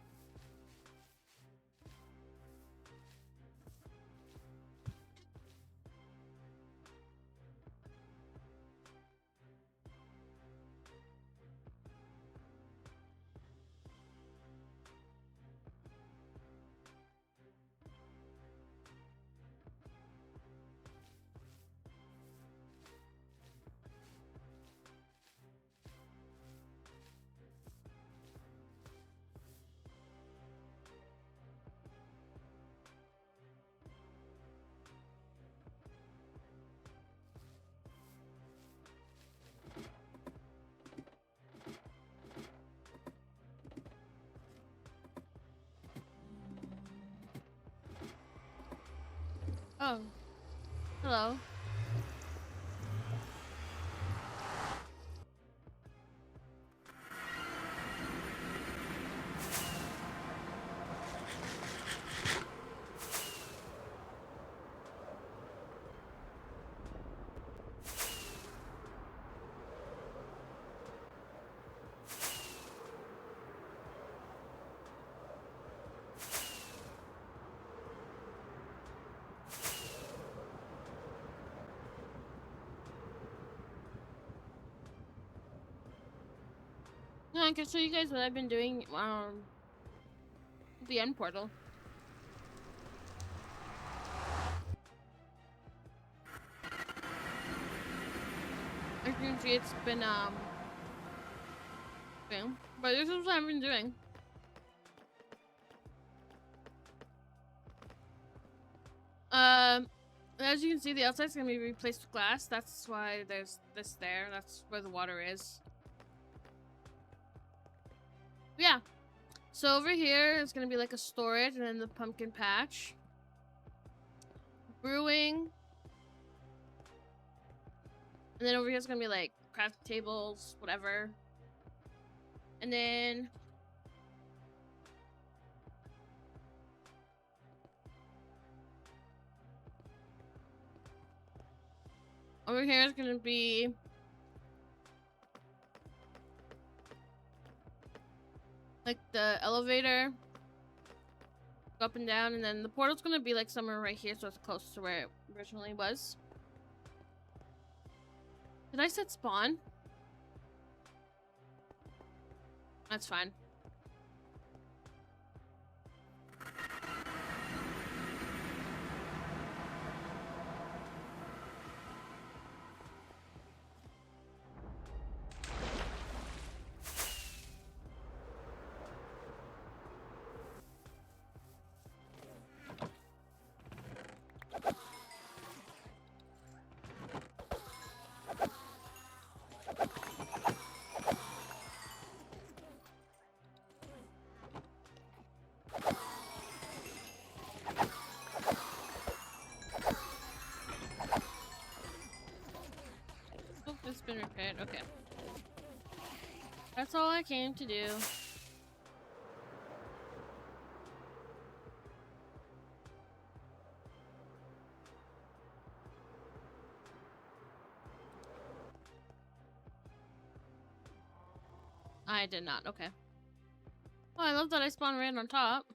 Oh. Hello. No, I can show you guys what I've been doing the end portal. As you can see, it's been thing. But this is what I've been doing. As you can see, the outside's gonna be replaced with glass. That's why there's this there. That's where the water is. Yeah. So over here is gonna be like a storage, and then the pumpkin patch, brewing, and then over here is gonna be like craft tables, whatever. And then over here is gonna be like the elevator, go up and down, and then the portal's gonna be like somewhere right here, so it's close to where it originally was. Did I set spawn? That's fine. Oh, it's been repaired. Okay. That's all I came to do. I did not. Okay. Oh, I love that I spawned right on top.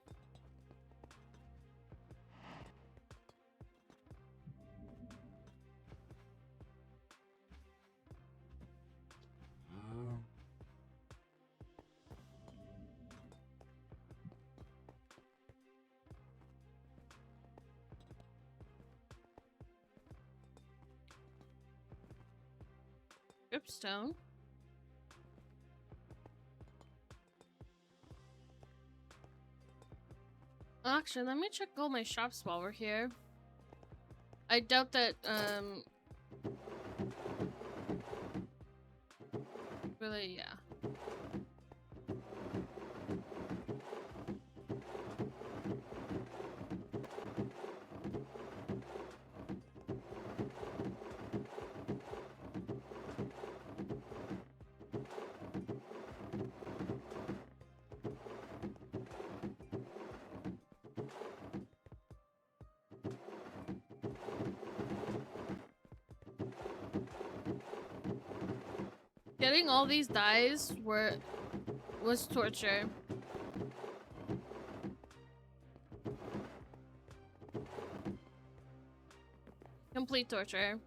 Dripstone. Actually, let me check all my shops while we're here. I doubt that, really, yeah. Getting all these dyes was torture. Complete torture.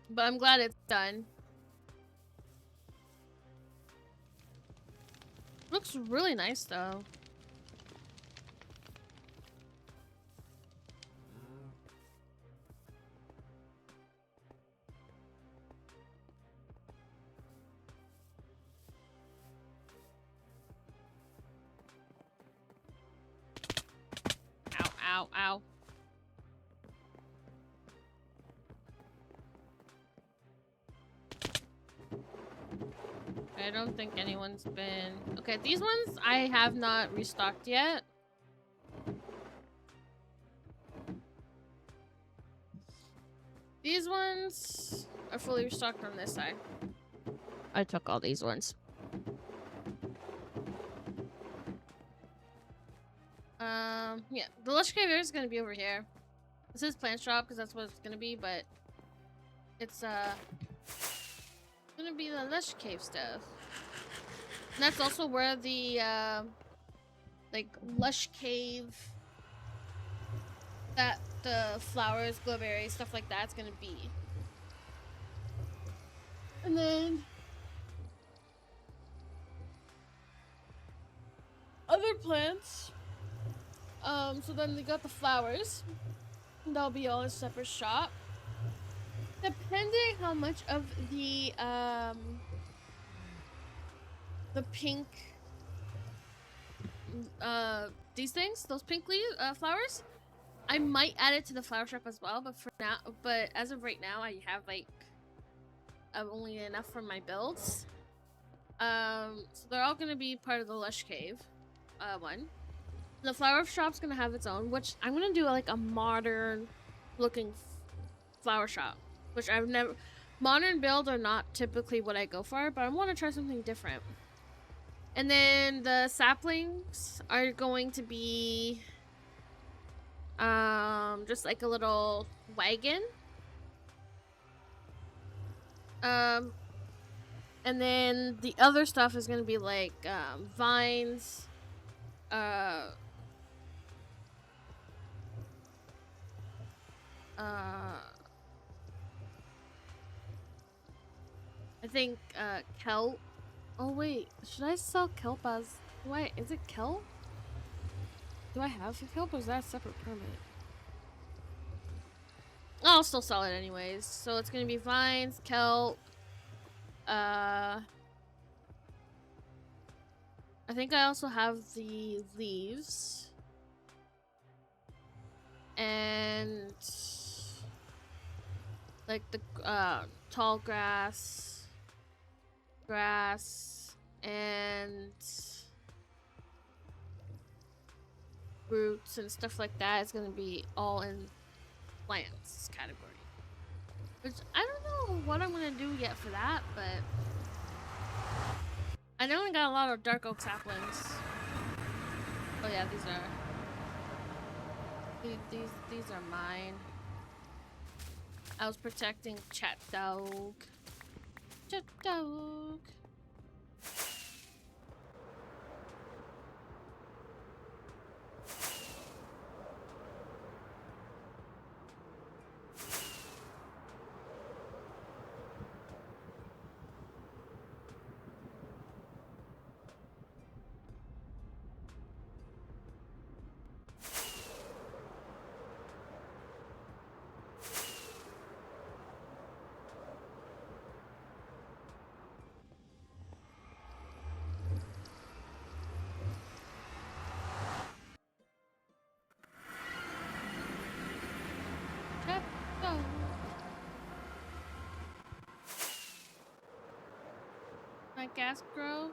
But I'm glad it's done. Looks really nice though. Ow, ow, ow. I don't think anyone's been... Okay, these ones I have not restocked yet. These ones are fully restocked on this side. I took all these ones. Yeah, the Lush Cave is gonna be over here. This is plant shop because that's what it's gonna be, but it's gonna be the Lush Cave stuff. And that's also where the like Lush Cave, that the flowers, glowberries, stuff like that's gonna be. And then other plants. So then they got the flowers. That'll be all a separate shop. Depending how much of the pink these things, those pink flowers, I might add it to the flower shop as well, but as of right now I have like only enough for my builds. So they're all gonna be part of the Lush Cave one. The flower shop's gonna have its own, which I'm gonna do like a modern looking flower shop, which I've never... Modern builds are not typically what I go for, but I want to try something different. And then the saplings are going to be just like a little wagon. And then the other stuff is gonna be like vines, I think kelp. Oh wait, should I sell kelp as? Wait, is it kelp? Do I have kelp or is that a separate permit? I'll still sell it anyways. So it's gonna be vines, kelp. I think I also have the leaves and like the tall grass, and roots and stuff like that is gonna be all in plants category. Which I don't know what I'm gonna do yet for that, but I know I got a lot of dark oak saplings. Oh yeah, these are mine. I was protecting Chat Dog. Chat Dog. Chat Dog. My gas grow?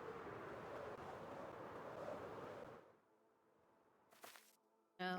No.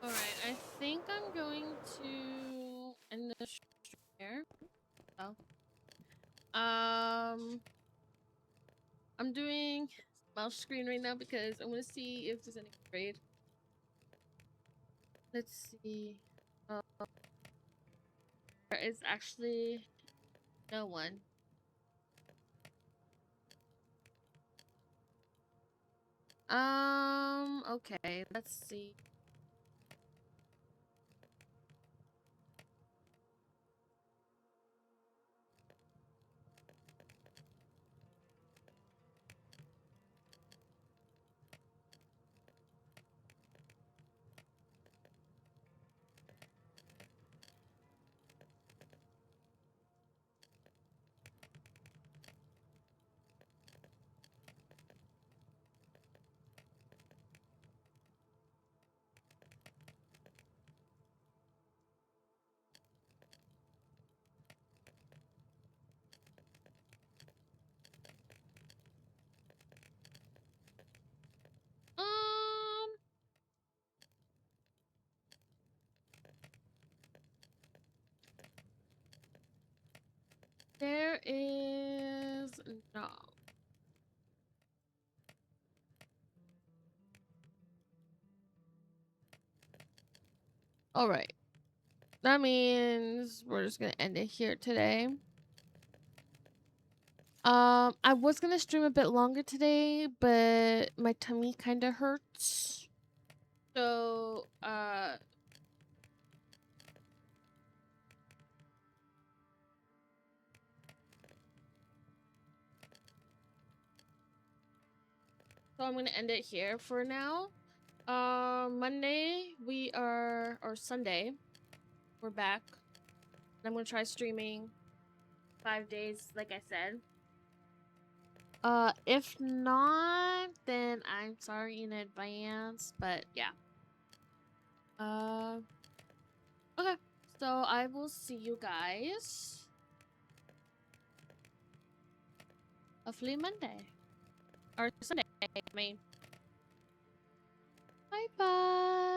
Alright, I think I'm going to end the share. Oh. I'm doing mouse screen right now because I want to see if there's any trade. Let's see. There is actually no one. Okay, let's see. Um, there is no. All right. That means we're just gonna end it here today. I was gonna stream a bit longer today, but my tummy kind of hurts. So, so I'm gonna end it here for now. Monday or Sunday, we're back. I'm gonna try streaming 5 days, like I said. If not, then I'm sorry in advance, but yeah. I will see you guys hopefully Monday. Or Sunday, I mean. Bye bye.